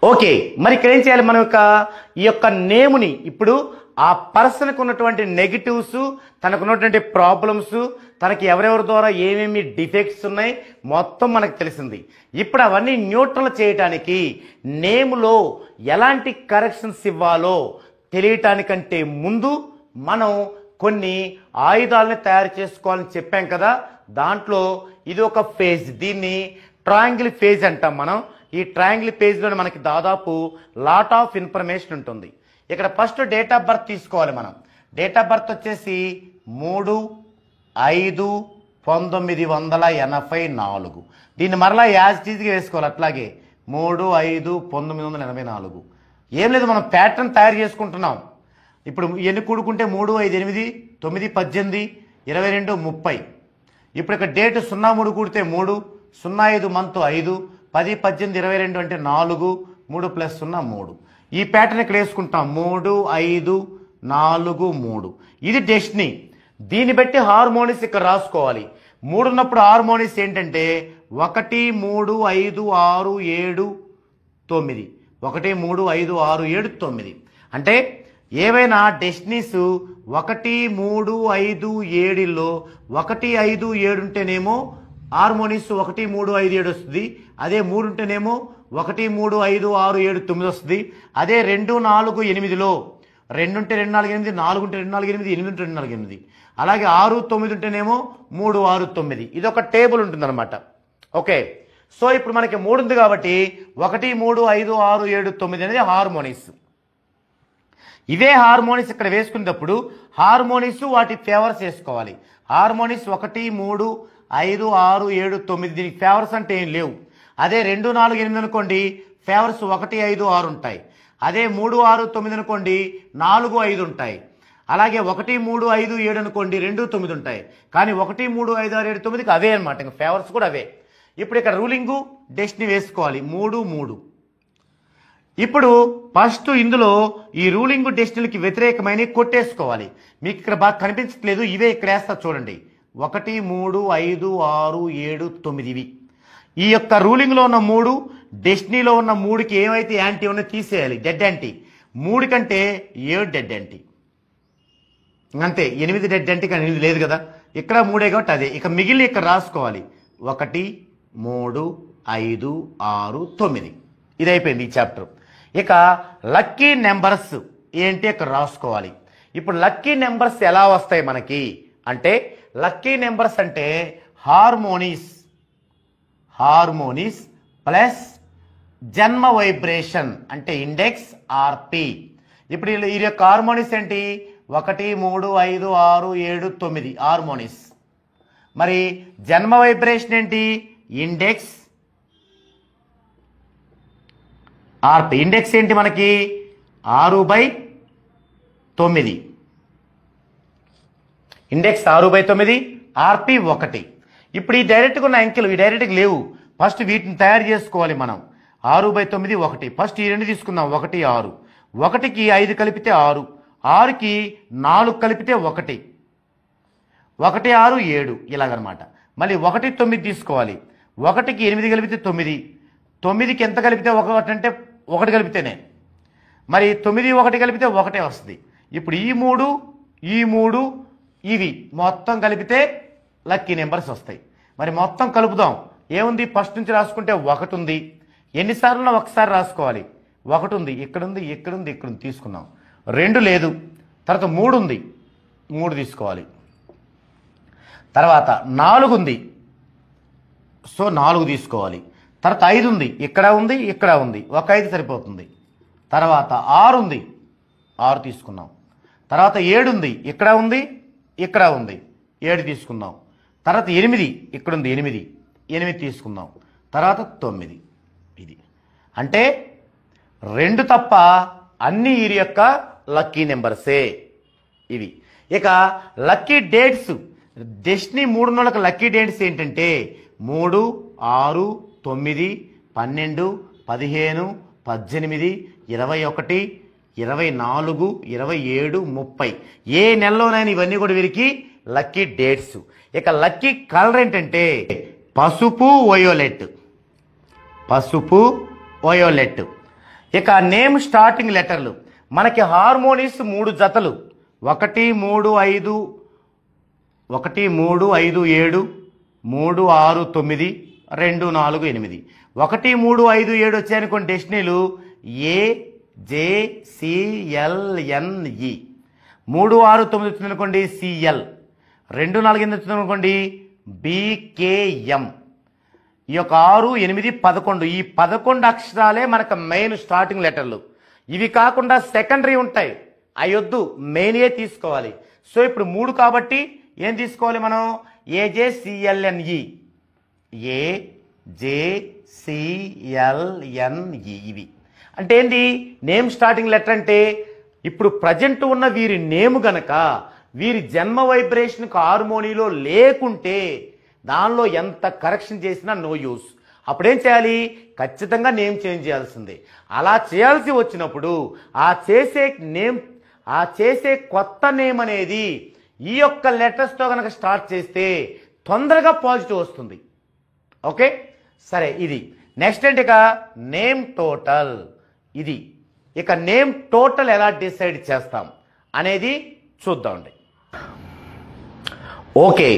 Okay, మరి ఇక్కడ ఏం చేయాలి? మనం ఈ యొక్క నేముని ఇప్పుడు ఆ పర్సన్కి ఉన్నటువంటి నెగిటివ్స్, తనకు ఉన్నటువంటి ప్రాబ్లమ్స్, తనకి ఎవరెవరి ద్వారా ఏమేమి డిఫెక్ట్స్ ఉన్నాయి మొత్తం మనకు తెలిసింది. ఇప్పుడు అవన్నీ న్యూట్రల్ చేయటానికి నేములో ఎలాంటి కరెక్షన్స్ ఇవ్వాలో తెలియటానికంటే ముందు మనం కొన్ని ఆయుధాలని తయారు చేసుకోవాలని చెప్పాం కదా. దాంట్లో ఇది ఒక ఫేజ్, దీన్ని ట్రయాంగిల్ ఫేజ్ అంటాం మనం. ఈ ట్రయాంగిల్ పేజ్లో మనకి దాదాపు లాట్ ఆఫ్ ఇన్ఫర్మేషన్ ఉంటుంది. ఇక్కడ ఫస్ట్ డేట్ ఆఫ్ బర్త్ తీసుకోవాలి మనం. డేట్ ఆఫ్ బర్త్ వచ్చేసి 3/5/1984. దీన్ని మరలా యాజ్ టీజ్గా వేసుకోవాలి. అట్లాగే 3/5/1984. ఏం లేదు, మనం ప్యాటర్న్ తయారు చేసుకుంటున్నాం. ఇప్పుడు ఎన్ని కూడుకుంటే 3, 5, 8, 9, 18, 22, 30. ఇప్పుడు ఇక్కడ డేట్ 03 కూడితే 3, 05 మంత్ 5, 10, 18, 22 అంటే 4, 3 + 0 3. ఈ ప్యాటర్న్ ఇక్కడ వేసుకుంటాం 3, 5, 4, 3. ఇది డెస్టినీ. దీన్ని బట్టి హార్మోనిస్ ఇక్కడ రాసుకోవాలి. 3 ఉన్నప్పుడు హార్మోనిస్ ఏంటంటే 1, 3, 5, 6, 7, 9. 1, 3, 5, 6, 7, 9. అంటే ఏవైనా డెస్టినీస్ 1, 3, 5, 7లో 1, 5, 7 ఉంటేనేమో హార్మోనిస్ 1, 3, 5, 7 వస్తుంది. అదే 3 ఉంటేనేమో 1, 3, 5, 6, 7, 9 వస్తుంది. అదే 2, 4, 8లో 2 ఉంటే 2, 4, 8, 4 ఉంటే 2, 4, 8, 8 ఉంటే 2, 4, 8. అలాగే 6, 9 ఉంటేనేమో 3, 6, 9. ఇది ఒక టేబుల్ ఉంటుంది అనమాట. ఓకే, సో ఇప్పుడు మనకి 3 ఉంది కాబట్టి 1, 3, 5, 6, 7, 9 అనేది హార్మోనిస్. ఇవే హార్మోనిస్ ఇక్కడ వేసుకునేటప్పుడు హార్మోనిస్ వాటి ఫేవర్స్ వేసుకోవాలి. హార్మోనిస్ 1, 3, 5, 6, 7, 9 దీనికి ఫేవర్స్ అంటే ఏం లేవు. అదే 2, 4, 8 అనుకోండి ఫేవర్స్ 1, 5, 6 ఉంటాయి. అదే 3, 6, 9 అనుకోండి 4, 5 ఉంటాయి. అలాగే 1, 3, 5, 7 అనుకోండి 2, 9 ఉంటాయి. కానీ 1, 3, 5, 6, 7, 9కి అవే అనమాట, ఇంకా ఫేవర్స్ కూడా అవే. ఇప్పుడు ఇక్కడ రూలింగు డెస్టినీ వేసుకోవాలి 3, 3. ఇప్పుడు ఫస్ట్ ఇందులో ఈ రూలింగ్ డెస్టినీకి వ్యతిరేకమైన కొట్టేసుకోవాలి. మీకు ఇక్కడ బాగా కనిపించట్లేదు, ఇవే ఇక్కడ వేస్తా చూడండి. 1, 3, 5, 6, 7, 9 ఇవి. ఈ యొక్క రూలింగ్లో ఉన్న 3 డెస్టినీలో ఉన్న 3కి ఏమైతే యాంటీ ఉన్నో తీసేయాలి, డెడ్ యాంటీ. 3 కంటే 7 డెడ్ యాంటీ, అంతే. 8 డెడ్ యాంటీ కానీ 8 లేదు కదా, ఇక్కడ 3 కాబట్టి అదే. ఇక మిగిలిన ఇక్కడ రాసుకోవాలి 1, 3, 5, 6, 9. ఇది అయిపోయింది ఈ చాప్టర్. ఇక లక్కీ నెంబర్స్ ఏంటి ఇక్కడ రాసుకోవాలి. ఇప్పుడు లక్కీ నెంబర్స్ ఎలా వస్తాయి మనకి అంటే, లక్కీ నెంబర్స్ అంటే హార్మోనిస్ ప్లస్ జన్మ వైబ్రేషన్ అంటే ఇండెక్స్ ఆర్పి. ఇప్పుడు ఈ యొక్క హార్మోనిస్ ఏంటి? 1, 3, 5, 6, 7, 9 హార్మోనిస్. మరి జన్మ వైబ్రేషన్ ఏంటి? ఇండెక్స్ ఆర్పి. ఇండెక్స్ ఏంటి మనకి? 6/9. ఇండెక్స్ 6/9, ఆర్పి 1. ఇప్పుడు ఈ డైరెక్ట్గా ఉన్న అంకెలు ఈ డైరెక్ట్గా లేవు. ఫస్ట్ వీటిని తయారు చేసుకోవాలి మనం. 6/9 1. ఫస్ట్ ఈ 2 తీసుకుందాం. 1, 6. 1కి 5 కలిపితే 6, 6కి 4 కలిపితే 1, 1, 6, 7 ఇలాగనమాట. మళ్ళీ 1, 9 తీసుకోవాలి. 1కి 8 కలిపితే 9, 9కి ఎంత కలిపితే 1 అంటే 1 కలిపితేనే. మరి 9, 1 కలిపితే 1 వస్తుంది. ఇప్పుడు ఈ 3 ఇవి మొత్తం కలిపితే లక్కీ నెంబర్స్ వస్తాయి. మరి మొత్తం కలుపుదాం. ఏముంది? ఫస్ట్ నుంచి రాసుకుంటే 1 ఉంది. ఎన్నిసార్లు ఒకసారి రాసుకోవాలి. 1 ఉంది, ఇక్కడ ఉంది, ఇక్కడ ఉంది, ఇక్కడ ఉంది, తీసుకున్నాం. 2 లేదు. తర్వాత 3 ఉంది, 3 తీసుకోవాలి. తర్వాత 4 ఉంది, సో 4 తీసుకోవాలి. తర్వాత 5 ఉంది, ఇక్కడ ఉంది, ఇక్కడ ఉంది, ఒక 5 సరిపోతుంది. తర్వాత 6 ఉంది, 6 తీసుకున్నాం. తర్వాత 7 ఉంది, ఇక్కడ ఉంది, ఇక్కడ ఉంది, 7 తీసుకుందాం. తర్వాత 8 ఇక్కడ ఉంది, 8 తీసుకుందాం. తర్వాత 9. ఇది అంటే 2 తప్ప అన్ని ఈ యొక్క లక్కీ నెంబర్సే ఇవి. ఇక లక్కీ డేట్స్, డెస్టినీ 3 నెలలకు లక్కీ డేట్స్ ఏంటంటే 3, 6, 9, 12, 15, 18, 21, 24, 27, 30. ఏ నెలలోనైనా ఇవన్నీ కూడా వీరికి లక్కీ డేట్స్. ఇక లక్కీ కలర్ ఏంటంటే పసుపు వయోలెట్. ఇక నేమ్ స్టార్టింగ్ లెటర్లు మనకి హార్మోనిస్ 3 జతలు 1 3 5 1 3 5 7 3 6 9 2 4 8 1 3 5 7 వచ్చాయనుకోండి డెస్టినీలు AJCLNE 3 6 9 వచ్చిందనుకోండి CL 2 4 8 వచ్చిందనుకోండి BKM ఈ యొక్క 6 8 11 ఈ 11 అక్షరాలే మనకు మెయిన్ స్టార్టింగ్ లెటర్లు. ఇవి కాకుండా సెకండరీ ఉంటాయి అయ్యొద్దు మెయినే తీసుకోవాలి. సో ఇప్పుడు 3 కాబట్టి ఏం తీసుకోవాలి మనం AJCLNE AJCLNE ఇవి అంటే ఏంటి నేమ్ స్టార్టింగ్ లెటర్ అంటే ఇప్పుడు ప్రజెంట్ ఉన్న వీరి నేమ్ గనక వీరి జన్మ వైబ్రేషన్కి హార్మోనీలో లేకుంటే దానిలో ఎంత కరెక్షన్ చేసినా నో యూస్. అప్పుడేం చేయాలి ఖచ్చితంగా నేమ్ చేంజ్ చేయాల్సిందే. అలా చేయాల్సి వచ్చినప్పుడు ఆ చేసే కొత్త నేమ్ అనేది ఈ యొక్క లెటర్స్తో కనుక స్టార్ట్ చేస్తే తొందరగా పాజిటివ్ వస్తుంది. ఓకే సరే ఇది నెక్స్ట్ ఏంటి ఇక నేమ్ టోటల్. ఇది ఇక నేమ్ టోటల్ ఎలా డిసైడ్ చేస్తాం అనేది చూద్దామండి. ఓకే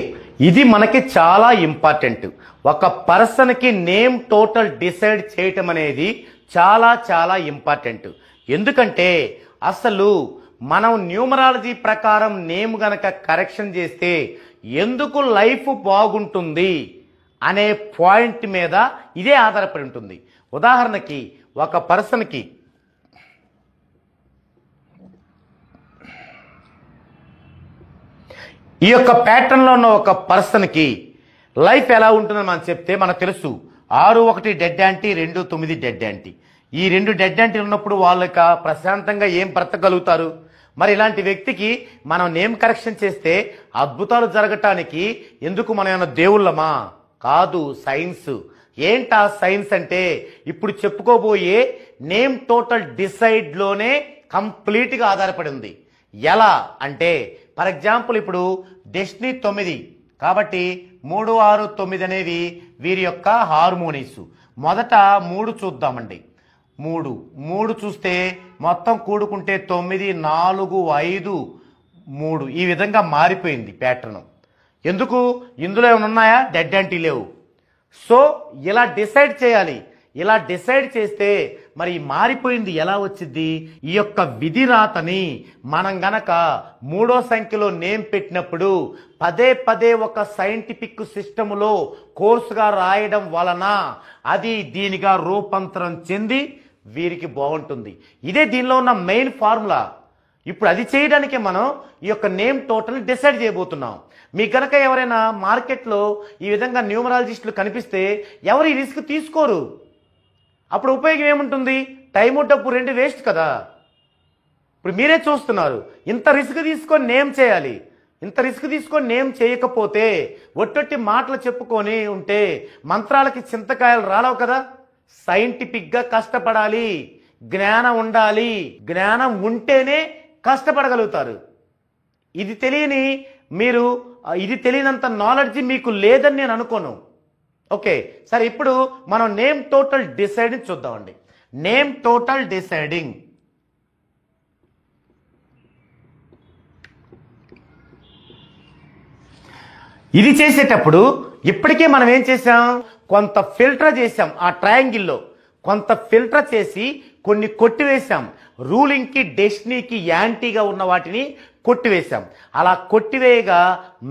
ఇది మనకి చాలా ఇంపార్టెంట్. ఒక పర్సన్కి నేమ్ టోటల్ డిసైడ్ చేయటం అనేది చాలా చాలా ఇంపార్టెంట్. ఎందుకంటే అసలు మనం న్యూమరాలజీ ప్రకారం నేమ్ గనక కరెక్షన్ చేస్తే ఎందుకు లైఫ్ బాగుంటుంది అనే పాయింట్ మీద ఇదే ఆధారపడి ఉంటుంది. ఉదాహరణకి ఒక పర్సన్కి ఈ యొక్క ప్యాటర్న్లో ఉన్న ఒక పర్సన్కి లైఫ్ ఎలా ఉంటుందని మనం చెప్తే మనకు తెలుసు 6 1 డెడ్ యాంటీ 2 9 డెడ్ యాంటీ. ఈ 2 డెడ్ యాంటీ ఉన్నప్పుడు వాళ్ళక ప్రశాంతంగా ఏం బ్రతకగలుగుతారు? మరి ఇలాంటి వ్యక్తికి మనం నేమ్ కరెక్షన్ చేస్తే అద్భుతాలు జరగటానికి ఎందుకు మనం ఏమైనా దేవుళ్ళమా? కాదు, సైన్స్. ఏంటా సైన్స్ అంటే ఇప్పుడు చెప్పుకోబోయే నేమ్ టోటల్ డిసైడ్లోనే కంప్లీట్గా ఆధారపడి ఉంది. ఎలా అంటే ఫర్ ఎగ్జాంపుల్ ఇప్పుడు డెస్టినీ 9 కాబట్టి 3 6 9 అనేవి వీరి యొక్క హార్మోనీస్. మొదట 3 చూద్దామండి. 3 చూస్తే మొత్తం కూడుకుంటే 9 4 5 3 ఈ విధంగా మారిపోయింది ప్యాటర్న్. ఎందుకు? ఇందులో ఏమైనా ఉన్నాయా? డెడ్ యాంటీ లేవు. సో ఇలా డిసైడ్ చేయాలి. ఇలా డిసైడ్ చేస్తే మరి మారిపోయింది ఎలా వచ్చింది? ఈ యొక్క విధి రాతని మనం గనక 3వ సంఖ్యలో నేమ్ పెట్టినప్పుడు పదే పదే ఒక సైంటిఫిక్ సిస్టములో కోర్సుగా రాయడం వలన అది దీనిగా రూపాంతరం చెంది వీరికి బాగుంటుంది. ఇదే దీనిలో ఉన్న మెయిన్ ఫార్ములా. ఇప్పుడు అది చేయడానికే మనం ఈ యొక్క నేమ్ టోటల్ డిసైడ్ చేయబోతున్నాం. మీకు కనుక ఎవరైనా మార్కెట్లో ఈ విధంగా న్యూమరాలజిస్టులు కనిపిస్తే ఎవరు ఈ రిస్క్ తీసుకోరు. అప్పుడు ఉపయోగం ఏముంటుంది? టైము డబ్బు 2 వేస్ట్ కదా. ఇప్పుడు మీరే చూస్తున్నారు, ఇంత రిస్క్ తీసుకొని నేమ్ చేయాలి. ఇంత రిస్క్ తీసుకొని నేమ్ చేయకపోతే ఒట్టొట్టి మాటలు చెప్పుకొని ఉంటే మంత్రాలకి చింతకాయలు రాలవు కదా. సైంటిఫిక్గా కష్టపడాలి, జ్ఞానం ఉండాలి. జ్ఞానం ఉంటేనే కష్టపడగలుగుతారు. ఇది తెలియనంత నాలెడ్జ్ మీకు లేదని నేను అనుకోను. ఓకే సరే, ఇప్పుడు మనం నేమ్ టోటల్ డిసైడింగ్ చూద్దామండి. నేమ్ టోటల్ డిసైడింగ్ ఇది చేసేటప్పుడు ఇప్పటికే మనం ఏం చేసాం? కొంత ఫిల్టర్ చేసాం. ఆ ట్రయాంగిల్లో కొంత ఫిల్టర్ చేసి కొన్ని కొట్టివేశాం. రూలింగ్కి డెస్టినీకి యాంటీగా ఉన్న వాటిని కొట్టివేశాం. అలా కొట్టివేయగా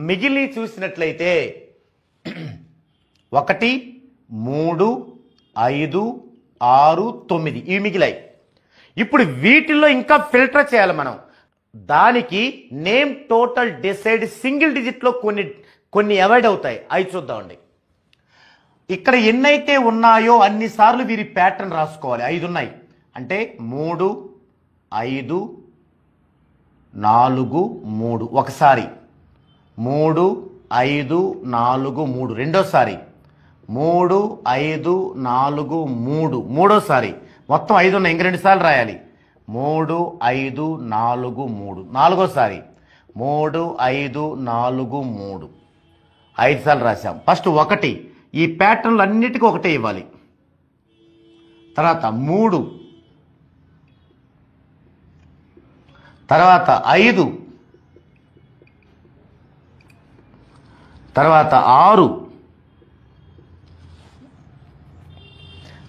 మిగిలిన చూసినట్లయితే 1 3 5 6 9 ఇవి మిగిలాయి. ఇప్పుడు వీటిల్లో ఇంకా ఫిల్టర్ చేయాలి మనం. దానికి నేమ్ టోటల్ డిసైడ్ సింగిల్ డిజిట్లో కొన్ని అవాయిడ్ అవుతాయి. అవి చూద్దామండి. ఇక్కడ ఎన్నైతే ఉన్నాయో అన్నిసార్లు వీరి ప్యాటర్న్ రాసుకోవాలి. 5 ఉన్నాయి అంటే 3 5 4 3 ఒకసారి, 3 5 4 3 రెండోసారి, 3 5 4 3 మూడోసారి. మొత్తం 5 ఉన్నాయి, ఇంక 2 సార్లు రాయాలి. 3 5 4 3 నాలుగోసారి, 3 5 4 3 5 సార్లు రాశాం. ఫస్ట్ 1 ఈ ప్యాటర్న్లు అన్నిటికీ 1 ఇవ్వాలి. తర్వాత 3 తర్వాత 5, తర్వాత 6,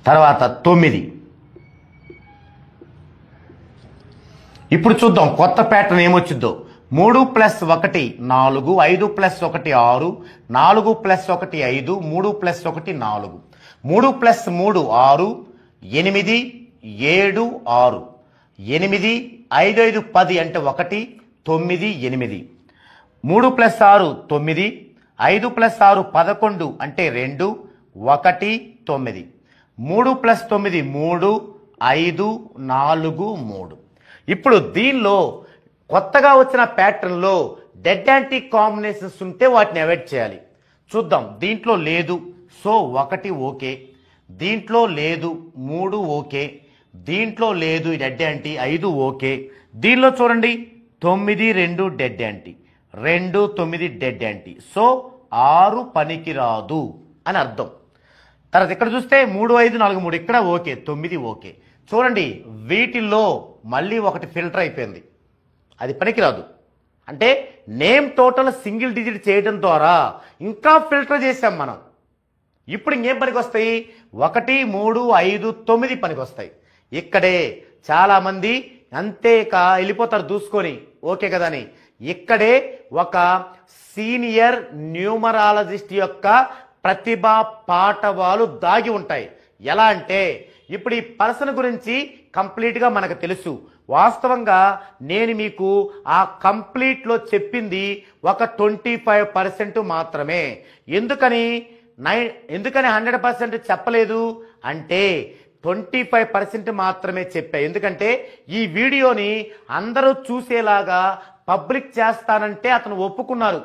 తర్వాత 9. ఇప్పుడు చూద్దాం కొత్త ప్యాటర్న్ ఏమొచ్చిందో. 3 + 1 4, 5 + 1 6, 4 + 1 5, 3 + 1 4, 3 + 3 6, 8 7 6, 8 5 5 10 అంటే 1 9 8, 3 + 6 9, 5 + 6 11 అంటే 2 1 9, 3 + 9 3, 5 4 3. ఇప్పుడు దీనిలో కొత్తగా వచ్చిన ప్యాటర్న్లో డెడ్ యాంటీ కాంబినేషన్స్ ఉంటే వాటిని అవాయిడ్ చేయాలి. చూద్దాం. దీంట్లో లేదు, సో 1 ఓకే. దీంట్లో లేదు 3 ఓకే. దీంట్లో లేదు డెడ్ యాంటీ 5 ఓకే. దీనిలో చూడండి 9 2 dead anti, 2 9 dead anti, so 6 పనికి రాదు అని అర్థం. తర్వాత ఇక్కడ చూస్తే 3 5 4 3 ఇక్కడ ఓకే, 9 ఓకే. చూడండి వీటిల్లో మళ్ళీ ఒకటి ఫిల్టర్ అయిపోయింది, అది పనికిరాదు. అంటే నేమ్ టోటల్ సింగిల్ డిజిట్ చేయడం ద్వారా ఇంకా ఫిల్టర్ చేసాం మనం. ఇప్పుడు ఇంకేం పనికి వస్తాయి? 1 3 5 9 పనికి వస్తాయి. ఇక్కడే చాలామంది అంతేకా వెళ్ళిపోతారు దూసుకొని, ఓకే కదా అని. ఇక్కడే ఒక సీనియర్ న్యూమరాలజిస్ట్ యొక్క ప్రతిభా పాఠవాలు దాగి ఉంటాయి. ఎలా అంటే ఇప్పుడు ఈ పర్సన్ గురించి కంప్లీట్గా మనకు తెలుసు. వాస్తవంగా నేను మీకు ఆ కంప్లీట్లో చెప్పింది ఒక 25% మాత్రమే. ఎందుకని 100% చెప్పలేదు అంటే 25% మాత్రమే చెప్పా. ఎందుకంటే ఈ వీడియోని అందరూ చూసేలాగా పబ్లిక్ చేస్తానంటే అతను ఒప్పుకున్నారు.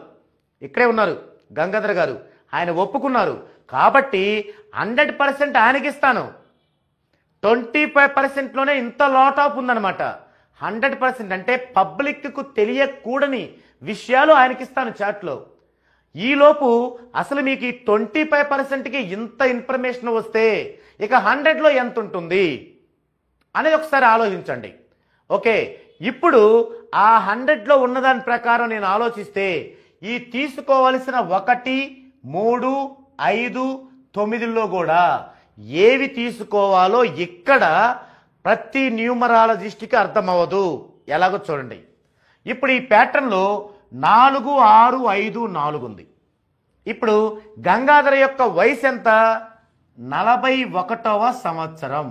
ఇక్కడే ఉన్నారు గంగాధర్ గారు, ఆయన ఒప్పుకున్నారు. కాబట్టి 100% ఆయనకిస్తాను. 25%లోనే ఇంత లాట్ ఆఫ్ ఉందన్నమాట. 100% అంటే పబ్లిక్కు తెలియకూడని విషయాలు ఆయనకిస్తాను చాట్లో. ఈలోపు అసలు మీకు ఈ 25%కి ఇంత ఇన్ఫర్మేషన్ వస్తే ఇక 100లో ఎంత ఉంటుంది అనేది ఒకసారి ఆలోచించండి. ఓకే, ఇప్పుడు ఆ 100లో ఉన్నదాని ప్రకారం నేను ఆలోచిస్తే ఈ తీసుకోవలసిన 1 3 5 9లో కూడా ఏవి తీసుకోవాలో ఇక్కడ ప్రతి న్యూమరాలజిస్ట్కి అర్థమవ్వదు. ఎలాగో చూడండి. ఇప్పుడు ఈ ప్యాటర్న్లో 4 6 5 4 ఉంది. ఇప్పుడు గంగాధర యొక్క వయసు ఎంత? 41వ సంవత్సరం.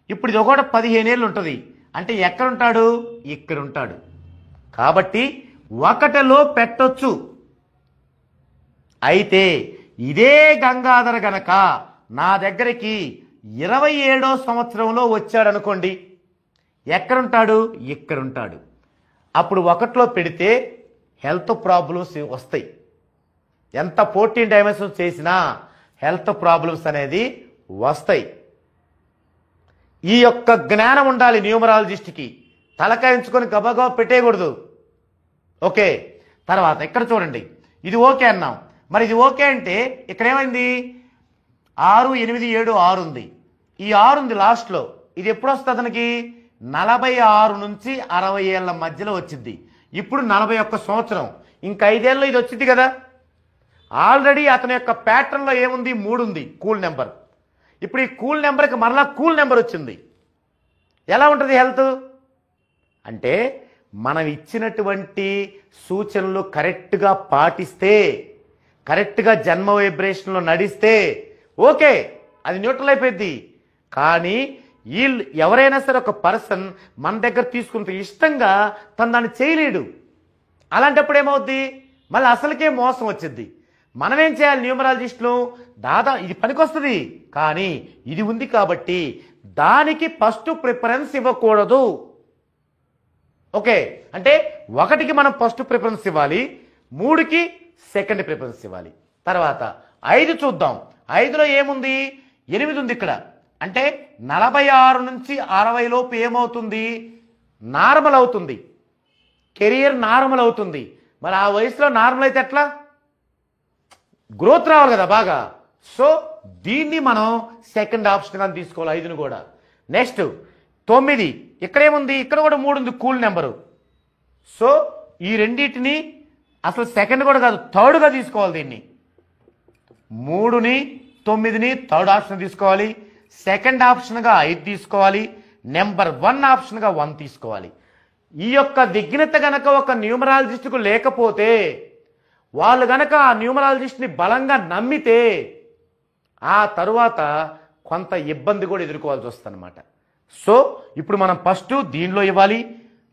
ఇప్పుడు ఇది ఒకటి 15 ఏళ్ళు ఉంటుంది. అంటే ఎక్కడుంటాడు? ఇక్కడ ఉంటాడు. కాబట్టి 1లో పెట్టొచ్చు. అయితే ఇదే గంగాధర గనక నా దగ్గరికి 27వ సంవత్సరంలో వచ్చాడు అనుకోండి, ఎక్కడుంటాడు? ఇక్కడ ఉంటాడు. అప్పుడు 1లో పెడితే హెల్త్ ప్రాబ్లమ్స్ వస్తాయి. ఎంత 14 డైమెన్షన్స్ చేసినా హెల్త్ ప్రాబ్లమ్స్ అనేది వస్తాయి. ఈ యొక్క జ్ఞానం ఉండాలి న్యూమరాలజిస్ట్కి. తలకాయించుకొని గబగబా పెట్టేయకూడదు. ఓకే, తర్వాత ఇక్కడ చూడండి, ఇది ఓకే అన్నాం. మరి ఇది ఓకే అంటే ఇక్కడ ఏమైంది? 6 8 7 6 ఉంది. ఈ 6 ఉంది లాస్ట్లో. ఇది ఎప్పుడు వస్తుంది అతనికి? 46 నుంచి 60 ఏళ్ళ మధ్యలో వచ్చింది. ఇప్పుడు 41 సంవత్సరం, ఇంకా 5 ఏళ్ళలో ఇది వచ్చింది కదా. ఆల్రెడీ అతని యొక్క ప్యాటర్న్లో ఏముంది? 3 ఉంది, కూల్ నెంబర్. ఇప్పుడు ఈ కూల్ నెంబర్కి మరలా కూల్ నెంబర్ వచ్చింది. ఎలా ఉంటుంది హెల్త్? అంటే మనం ఇచ్చినటువంటి సూచనలు కరెక్ట్గా పాటిస్తే, కరెక్ట్గా జన్మ వైబ్రేషన్లో నడిస్తే ఓకే, అది న్యూట్రల్ అయిపోయింది. కానీ వీళ్ళు ఎవరైనా సరే ఒక పర్సన్ మన దగ్గర తీసుకుంటే ఇష్టంగా తను దాన్ని చేయలేడు. అలాంటప్పుడు ఏమవుద్ది? మళ్ళీ అసలుకే మోసం వచ్చింది. మనమేం చేయాలి న్యూమరాలజిస్టులు? ఇది పనికొస్తుంది, కానీ ఇది ఉంది కాబట్టి దానికి ఫస్ట్ ప్రిఫరెన్స్ ఇవ్వకూడదు. ఓకే, అంటే 1కి మనం ఫస్ట్ ప్రిఫరెన్స్ ఇవ్వాలి, 3కి సెకండ్ ప్రిఫరెన్స్ ఇవ్వాలి. తర్వాత 5 చూద్దాం. 5లో ఏముంది? 8 ఉంది ఇక్కడ. అంటే 46 నుంచి 60 లోపు ఏమవుతుంది? నార్మల్ అవుతుంది, కెరియర్ నార్మల్ అవుతుంది. మరి ఆ వయసులో నార్మల్ అయితే ఎట్లా? గ్రోత్ రావాలి కదా బాగా. సో దీన్ని మనం సెకండ్ ఆప్షన్గా తీసుకోవాలి 5ను కూడా. నెక్స్ట్ 9 ఇక్కడేముంది, ఇక్కడ కూడా 3 ఉంది కూల్ నెంబరు. సో ఈ రెండింటిని అసలు సెకండ్ కూడా కాదు థర్డ్గా తీసుకోవాలి. దీన్ని 3ని 9ని థర్డ్ ఆప్షన్ తీసుకోవాలి, సెకండ్ ఆప్షన్గా 5 తీసుకోవాలి, నెంబర్ 1 ఆప్షన్గా 1 తీసుకోవాలి. ఈ యొక్క విఘ్నత గనక ఒక న్యూమరాలజిస్ట్కు లేకపోతే, వాళ్ళు గనక ఆ న్యూమరాలజిస్ట్ని బలంగా నమ్మితే ఆ తరువాత కొంత ఇబ్బంది కూడా ఎదుర్కోవాల్సి వస్తుంది అనమాట. సో ఇప్పుడు మనం ఫస్ట్ దీనిలో ఇవ్వాలి,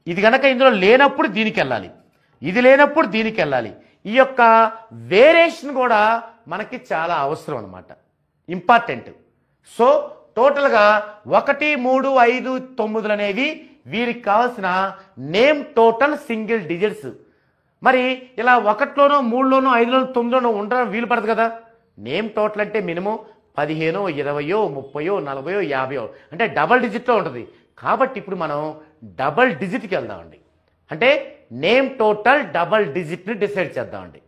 ఇది గనక ఇందులో లేనప్పుడు దీనికి వెళ్ళాలి, ఇది లేనప్పుడు దీనికి వెళ్ళాలి. ఈ యొక్క వేరియేషన్ కూడా మనకి చాలా అవసరం అనమాట, ఇంపార్టెంట్. సో టోటల్గా 1, 3, 5, 9 అనేవి వీరికి కావాల్సిన నేమ్ టోటల్ సింగిల్ డిజిట్స్. మరి ఇలా 1లోనో 3లోనో 5లోనో 9లోనో ఉండడం వీలు పడదు కదా. నేమ్ టోటల్ అంటే మినిమం 15, 20, 30, 40, 50 అంటే డబల్ డిజిట్లో ఉంటుంది. కాబట్టి ఇప్పుడు మనం డబల్ డిజిట్కి వెళ్దామండి. అంటే నేమ్ టోటల్ డబల్ డిజిట్ని డిసైడ్ చేద్దామండి.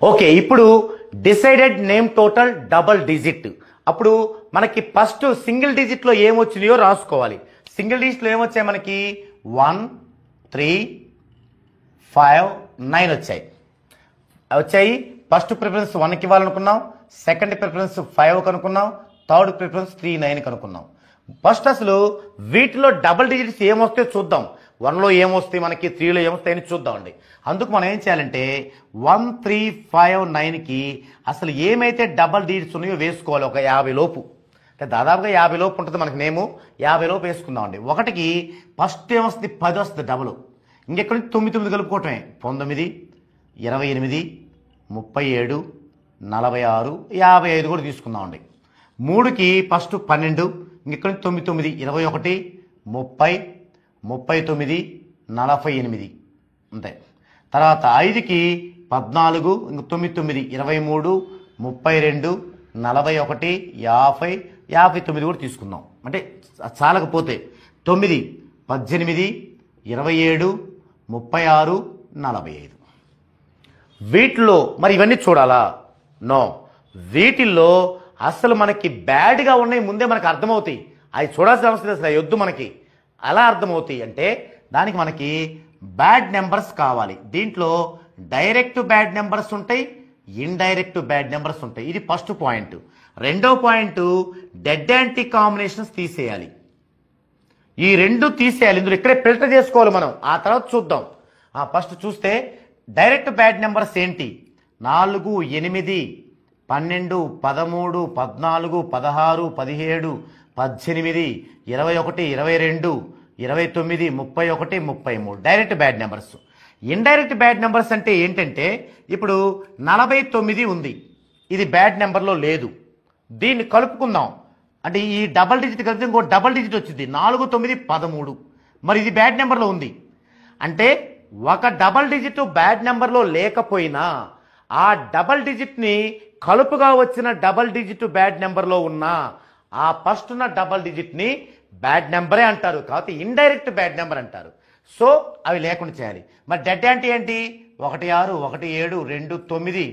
ఓకే, ఇప్పుడు decided name total double digit. అప్పుడు మనకి ఫస్ట్ సింగిల్ డిజిట్లో ఏమొచ్చినాయో రాసుకోవాలి. సింగిల్ డిజిట్లో ఏమొచ్చాయి మనకి 1, 3, 5, 9 వచ్చాయి. ఫస్ట్ ప్రిఫరెన్స్ 1కి ఇవ్వాలనుకున్నాం, సెకండ్ ప్రిఫరెన్స్ 5కి అనుకున్నాం, థర్డ్ ప్రిఫరెన్స్ 3, 9కి అనుకున్నాం. ఫస్ట్ అసలు వీటిలో డబల్ డిజిట్స్ ఏమొస్తాయో చూద్దాం. 1లో ఏమొస్తాయి మనకి, 3లో ఏమొస్తాయని చూద్దామండి. అందుకు మనం ఏం చేయాలంటే 1, 3, 5, 9కి అసలు ఏమైతే డబల్ డిజిట్స్ ఉన్నాయో వేసుకోవాలి. ఒక 50 లోపు, అంటే దాదాపుగా 50 లోపు ఉంటుంది మనకి నేము. 50 లోపు వేసుకుందామండి. 1కి ఫస్ట్ ఏమొస్తుంది 10 వస్తుంది డబల్. ఇంకెక్కడి నుంచి 9 కలుపుకోవటమే. 19, 28, 37, 46, 55 కూడా తీసుకుందామండి. 3కి ఫస్ట్ 12, ఇంకెక్కడి నుంచి 9, 21, 30, 39, 48 అంతే. తర్వాత 5కి 14, ఇంక 9, 23, 32, 41, 50, 59 కూడా తీసుకుందాం. అంటే చాలకపోతే 9, 18, 27, 36, 45. వీటిలో మరి ఇవన్నీ చూడాలా? నో. వీటిల్లో అసలు మనకి బ్యాడ్గా ఉన్నాయి ముందే మనకు అర్థమవుతాయి. అవి చూడాల్సిన అవసరం అసలు వద్దు మనకి. అలా అర్థమవుతాయి అంటే దానికి మనకి బ్యాడ్ నెంబర్స్ కావాలి. దీంట్లో డైరెక్ట్ బ్యాడ్ నెంబర్స్ ఉంటాయి, ఇండైరెక్ట్ బ్యాడ్ నెంబర్స్ ఉంటాయి. ఇది ఫస్ట్ పాయింట్. రెండో పాయింట్ డెడ్ యాంటీ కాంబినేషన్స్ తీసేయాలి. ఈ రెండు తీసేయాలి. ఇందులో ఇక్కడే ఫిల్టర్ చేసుకోవాలి మనం. ఆ తర్వాత చూద్దాం. ఫస్ట్ చూస్తే డైరెక్ట్ బ్యాడ్ నెంబర్స్ ఏంటి? 4, 8, 12, 13, 14, 16, 17, 18, 21, 22, 29, 31, 33 direct bad numbers. Indirect bad numbers అంటే ఏంటంటే ఇప్పుడు 49 ఉంది, ఇది బ్యాడ్ నెంబర్లో లేదు. దీన్ని కలుపుకుందాం అంటే ఈ డబల్ డిజిట్ కలిసి ఇంకో డబల్ డిజిట్ వచ్చింది 4, 9, 13. మరి ఇది బ్యాడ్ నెంబర్లో ఉంది. అంటే ఒక డబల్ డిజిట్ బ్యాడ్ నెంబర్లో లేకపోయినా ఆ డబల్ డిజిట్ని కలుపుగా వచ్చిన డబల్ డిజిట్ బ్యాడ్ నెంబర్లో ఉన్న ఆ ఫస్ట్ ఉన్న డబల్ డిజిట్ని బ్యాడ్ నెంబరే అంటారు. కాబట్టి ఇండైరెక్ట్ బ్యాడ్ నెంబర్ అంటారు. సో అవి లేకుండా చేయాలి. మరి డెడ్ యాంటీ ఏంటి? 1, 6, 1, 7, 2, 9,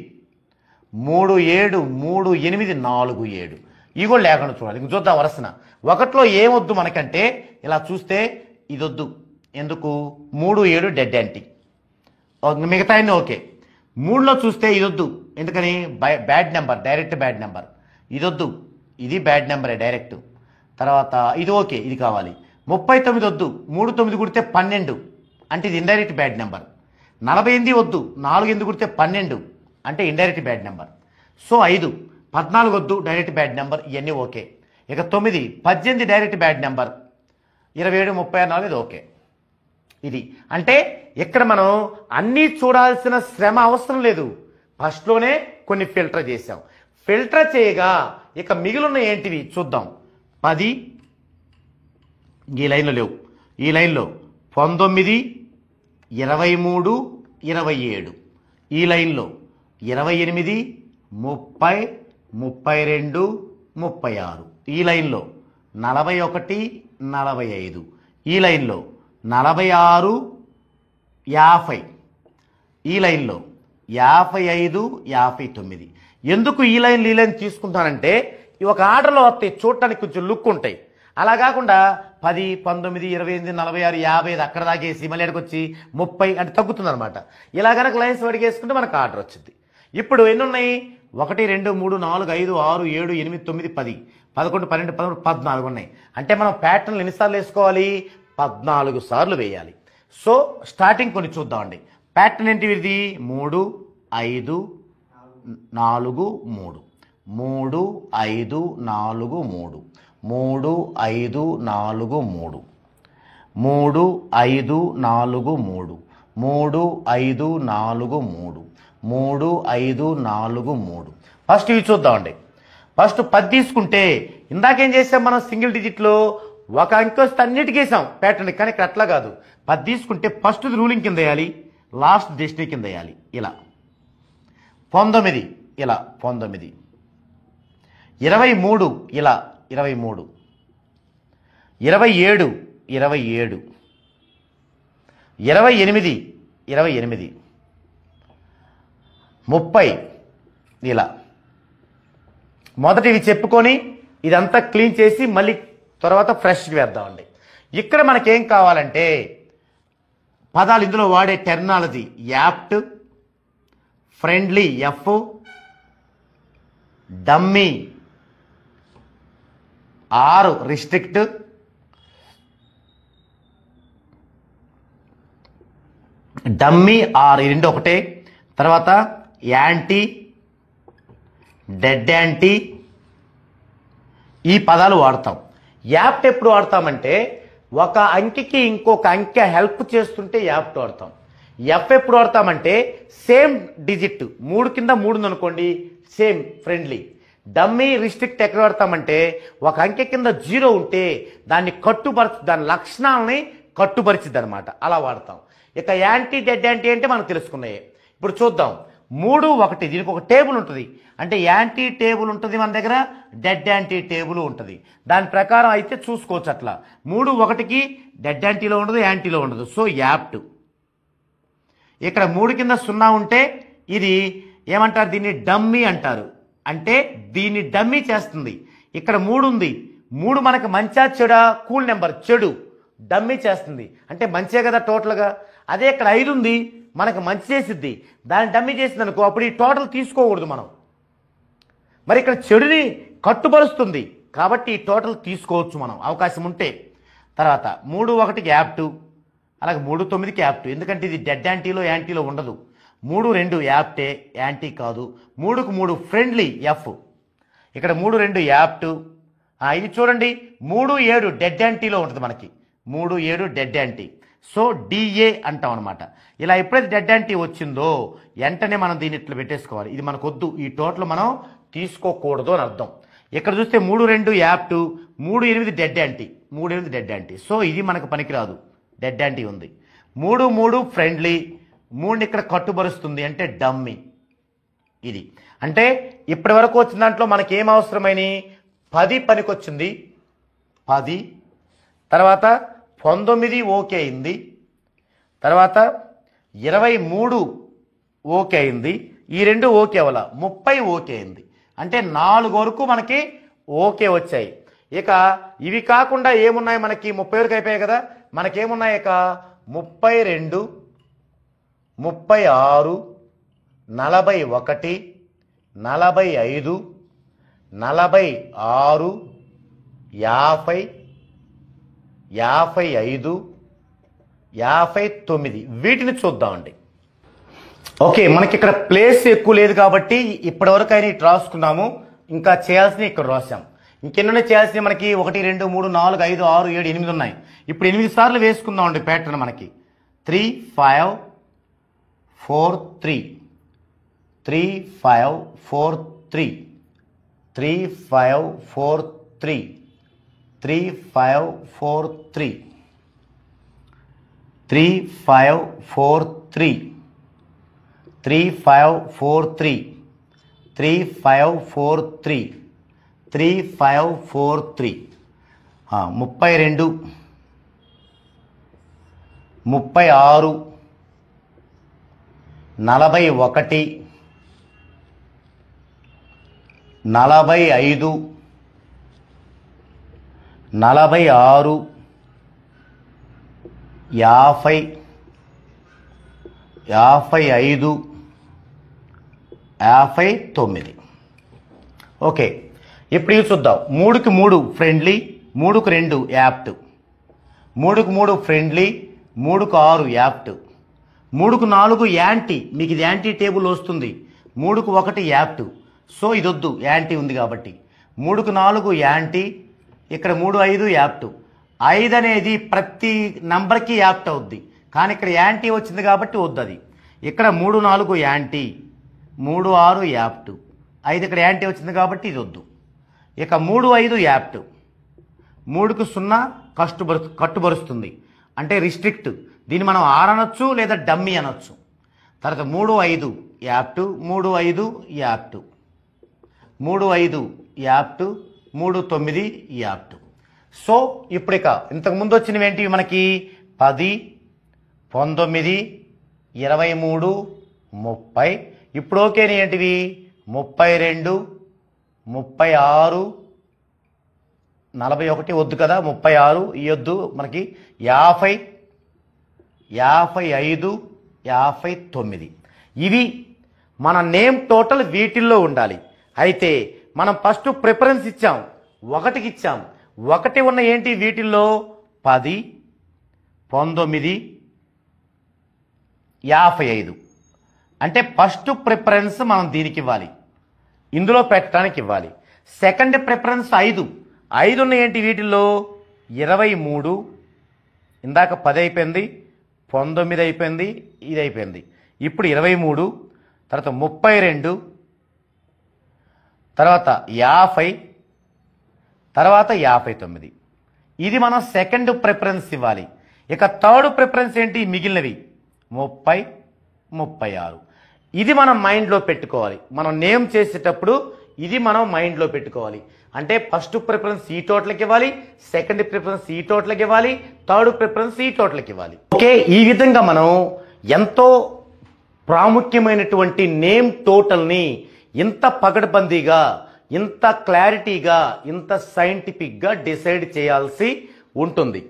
3, 7, 3, 8, 4, 7 ఇవి కూడా లేకుండా చూడాలి. ఇంక చూద్దాం వరుసన. 1లో ఏమొద్దు మనకంటే ఇలా చూస్తే ఇది వద్దు. ఎందుకు? 3, 7 డెడ్ యాంటీ. మిగతా అన్నీ ఓకే. 3లో చూస్తే ఇది వద్దు. ఎందుకని? Bad number, direct bad number. ఇది వద్దు, ఇది బ్యాడ్ నెంబరే డైరెక్ట్. తర్వాత ఇది ఓకే, ఇది కావాలి. 39 వద్దు, 3, 9 కుడితే 12 అంటే ఇది ఇండైరెక్ట్ బ్యాడ్ నెంబర్. 48 వద్దు, 4 ఎందుకు కుడితే 12 అంటే ఇండైరెక్ట్ బ్యాడ్ నెంబర్. సో 5, 14 వద్దు, డైరెక్ట్ బ్యాడ్ నెంబర్. ఇవన్నీ ఓకే. ఇక 9, 18 డైరెక్ట్ బ్యాడ్ నెంబర్. 27, 34 ఇది ఓకే. ఇది అంటే ఇక్కడ మనం అన్నీ చూడాల్సిన శ్రమ అవసరం లేదు. ఫస్ట్లోనే కొన్ని ఫిల్టర్ చేసాం. ఫిల్టర్ చేయగా ఇక మిగిలిన ఏంటివి చూద్దాం. 10 ఈ లైన్లో లేవు. ఈ లైన్లో 19, 23, 27. ఈ లైన్లో 28, 30, 32, 36. ఈ లైన్లో 41, 45. ఈ లైన్లో 46, 50. ఈ లైన్లో 55, 59. ఎందుకు ఈ లైన్ తీసుకుంటానంటే ఇవి ఒక ఆర్డర్లో వస్తాయి, చూడటానికి కొంచెం లుక్ ఉంటాయి. అలా కాకుండా 10, 19, 28, 46, 50 అక్కడ దాకేసి మళ్ళీ ఎక్కడికి వచ్చి 30 అంటే తగ్గుతుంది అనమాట. ఇలా కనుక లైన్స్ వడిగేసుకుంటే మనకు ఆర్డర్ వచ్చింది. ఇప్పుడు ఎన్ని ఉన్నాయి? 1, 2, 3, 4, 5, 6, 7, 8, 9, 10, 11, 12, 13, 14 ఉన్నాయి. అంటే మనం ప్యాటర్న్లు ఎన్నిసార్లు వేసుకోవాలి? 14 సార్లు వేయాలి. సో స్టార్టింగ్ కొన్ని చూద్దామండి. ప్యాటర్న్ ఏంటి ఇది? 3, 5, 4, 3, 3, 5, 4, 3, 3, 5, 4, 3, 3, 5, 4, 3, 3, 5, 4, 3, 3, 5, 4, 3. ఫస్ట్ ఇవి చూద్దామండి. ఫస్ట్ 10 తీసుకుంటే ఇందాకేం చేసాం మనం? సింగిల్ డిజిట్లో ఒక అంకె వస్తే అన్నిటికీ వేసాం ప్యాటర్న్. కానీ ఇక్కడ అట్లా కాదు. 10 తీసుకుంటే ఫస్ట్ రూలింగ్ కింద వేయాలి, లాస్ట్ డెస్టినీ కింద వేయాలి. ఇలా 19 ఇలా 19, 23 ఇలా 23, 27 27, 28 28, 30 ఇలా. మొదటివి చెప్పుకొని ఇదంతా క్లీన్ చేసి మళ్ళీ తర్వాత ఫ్రెష్గా వేద్దామండి. ఇక్కడ మనకేం కావాలంటే పదాలు ఇందులో వాడే terminology apt, friendly F, dummy R, restrict, dummy R ఈ రెండు ఒకటే. తర్వాత యాంటీ, డెడ్ యాంటీ ఈ పదాలు వాడతాం. యాప్ట్ ఎప్పుడు వాడతామంటే ఒక అంకెకి ఇంకొక అంకె హెల్ప్ చేస్తుంటే యాప్ట్ వాడతాం. ఎఫ్ ఎప్పుడు వాడతామంటే సేమ్ డిజిట్ 3 కింద 3 ఉందనుకోండి సేమ్ ఫ్రెండ్లీ. డమ్మీ, రిస్ట్రిక్ట్ ఎక్కడ వాడతామంటే ఒక అంకె కింద 0 ఉంటే దాన్ని దాని లక్షణాలని కట్టుపరిచిద్ది అనమాట. అలా వాడతాం. ఇక యాంటీ, డెడ్ యాంటీ అంటే మనం తెలుసుకున్నాయి. ఇప్పుడు చూద్దాం. 3, 1 దీనికి ఒక టేబుల్ ఉంటుంది. అంటే యాంటీ టేబుల్ ఉంటుంది మన దగ్గర, డెడ్ యాంటీ టేబుల్ ఉంటుంది. దాని ప్రకారం అయితే చూసుకోవచ్చు అట్లా. 3, 1కి డెడ్ యాంటీలో ఉండదు, యాంటీలో ఉండదు. So apt. ఇక్కడ 3 కింద 0 ఉంటే ఇది ఏమంటారు? దీన్ని డమ్మీ అంటారు. అంటే దీన్ని డమ్మీ చేస్తుంది. ఇక్కడ 3 ఉంది. 3 మనకు మంచా చెడా? కూల్ నెంబర్, చెడు. డమ్మీ చేస్తుంది అంటే మంచే కదా టోటల్గా. అదే ఇక్కడ 5 ఉంది, మనకు మంచి చేసిద్ది. దాన్ని డమ్మీ చేసింది అనుకో, అప్పుడు ఈ టోటల్ తీసుకోకూడదు మనం. మరి ఇక్కడ చెడుని కట్టుబరుస్తుంది కాబట్టి ఈ టోటల్ తీసుకోవచ్చు మనం అవకాశం ఉంటే. తర్వాత 3, 1కి యాప్ట్, అలాగే 3, 9కి యాప్ట్. ఎందుకంటే ఇది డెడ్ యాంటీలో యాంటీలో ఉండదు. 3, 2 యాప్టే, యాంటీ కాదు. 3కు 3 ఫ్రెండ్లీ ఎఫ్. ఇక్కడ 3, 2 యాప్ట్. ఇది చూడండి 3, 7 డెడ్ యాంటీలో ఉంటుంది మనకి. 3, 7 డెడ్ యాంటీ. సో డిఏ అంటాం అనమాట. ఇలా ఎప్పుడైతే డెడ్ యాంటీ వచ్చిందో వెంటనే మనం దీన్ని ఇట్లా పెట్టేసుకోవాలి. ఇది మనకు వద్దు, ఈ టోటల్ మనం తీసుకోకూడదు అని అర్థం. ఇక్కడ చూస్తే 3, 2 apt, 3, 8 dead anti, 3, 8 dead anti. So ఇది మనకు పనికిరాదు, డెడ్ యాంటీ ఉంది. 3, 3 ఫ్రెండ్లీ, 3ని ఇక్కడ కట్టుబరుస్తుంది అంటే డమ్మీ. ఇది అంటే ఇప్పటి వరకు వచ్చిన దాంట్లో మనకి ఏం అవసరమైనవి? 10 పనికొచ్చింది, 10. తర్వాత 19 ఓకే అయింది. తర్వాత 23 ఓకే అయింది. ఈ 2 ఓకే అవ్వాల. 30 ఓకే అయింది. అంటే 4 వరకు మనకి ఓకే వచ్చాయి. ఇక ఇవి కాకుండా ఏమున్నాయి మనకి? 30 వరకు అయిపోయాయి కదా. మనకేమున్నాయి? ఇక 32, 36, 41, 45, 46, 50, 55, 59 వీటిని చూద్దామండి. ఓకే, మనకి ఇక్కడ ప్లేస్ ఎక్కువ లేదు కాబట్టి ఇప్పటివరకు అయినా ఇటు రాసుకున్నాము. ఇంకా చేయాల్సినవి ఇక్కడ రాసాం. ఇంకెన్నో చేయాల్సినవి మనకి 1, 2, 3, 4, 5, 6, 7, 8 ఉన్నాయి. ఇప్పుడు 8 సార్లు వేసుకుందామండి ప్యాటర్న్. మనకి 3, 5, 4, 3, 3, 5, 4, 3, 3, 5, 4, 3, 3, 5, 4, 3, 3, 5, 4, 3, 3, 5, 4, 3, 3, 5, 4, 3, 3, 5, 4, 3, 32, 36, 41, 45, 46 50 55 59. ఓకే, ఇప్పుడు ఇవి చూద్దాం. 3కి 3 ఫ్రెండ్లీ, 3కు 2 యాప్ట్, 3కు 3 ఫ్రెండ్లీ, 3కు 6 యాప్ట్, 3కు 4 యాంటీ. మీకు ఇది యాంటీ టేబుల్ వస్తుంది. 3కు 1 యాప్ట్. సో ఇది వద్దు, యాంటీ ఉంది కాబట్టి. 3కు 4 యాంటీ, ఇక్కడ 3 5 యాప్ట్. 5 అనేది ప్రతి నంబర్కి యాప్ట్ అవుద్ది, కానీ ఇక్కడ యాంటీ వచ్చింది కాబట్టి వద్దు అది. ఇక్కడ 3 4 యాంటీ, 3 6 యాప్ట్. 5 ఇక్కడ యాంటీ వచ్చింది కాబట్టి ఇది వద్దు. ఇక 3 5 యాప్ట్. 3కు 0 కట్టుబరుస్తుంది, అంటే రిస్ట్రిక్ట్. దీన్ని మనం ఆర్ అనొచ్చు లేదా డమ్మీ అనొచ్చు. తర్వాత 3 5 apt, 3 5 apt, 3 5 apt, 3 9 apt. So ఇప్పుడు ఇక ఇంతకుముందు వచ్చినవి ఏంటివి మనకి? 10 19 23 30. ఇప్పుడు ఓకేని ఏంటివి? 32 36 41 వద్దు కదా, 36 ఇవ్వద్దు మనకి. 50 55 59. ఇవి మన నేమ్ టోటల్ వీటిల్లో ఉండాలి. అయితే మనం ఫస్ట్ ప్రిఫరెన్స్ ఇచ్చాం, 1కి ఇచ్చాం. 1 ఉన్న ఏంటి వీటిల్లో? 10 19 55. అంటే ఫస్ట్ ప్రిఫరెన్స్ మనం దీనికి ఇవ్వాలి, ఇందులో పెట్టడానికి ఇవ్వాలి. Second preference 5. 5 ఉన్న ఏంటి వీటిల్లో? 23. ఇందాక 10 అయిపోయింది, 19 అయిపోయింది, ఇది అయిపోయింది. ఇప్పుడు 23, తర్వాత 32, తర్వాత 50, తర్వాత 59. ఇది మనం సెకండ్ ప్రిఫరెన్స్ ఇవ్వాలి. ఇక థర్డ్ ప్రిఫరెన్స్ ఏంటి? మిగిలినవి 30 36. ఇది మనం మైండ్లో పెట్టుకోవాలి. మనం నేమ్ చేసేటప్పుడు ఇది మనం మైండ్లో పెట్టుకోవాలి. అంటే ఫస్ట్ ప్రిఫరెన్స్ ఈ టోటల్కి ఇవ్వాలి, సెకండ్ ప్రిఫరెన్స్ ఈ టోటల్కి ఇవ్వాలి, థర్డ్ ప్రిఫరెన్స్ ఈ టోటల్కి ఇవ్వాలి. ఓకే, ఈ విధంగా మనం ఎంతో ప్రాముఖ్యమైనటువంటి నేమ్ టోటల్ని ఇంత పగడ్బందీగా, ఇంత క్లారిటీగా, ఇంత సైంటిఫిక్గా డిసైడ్ చేయాల్సి ఉంటుంది.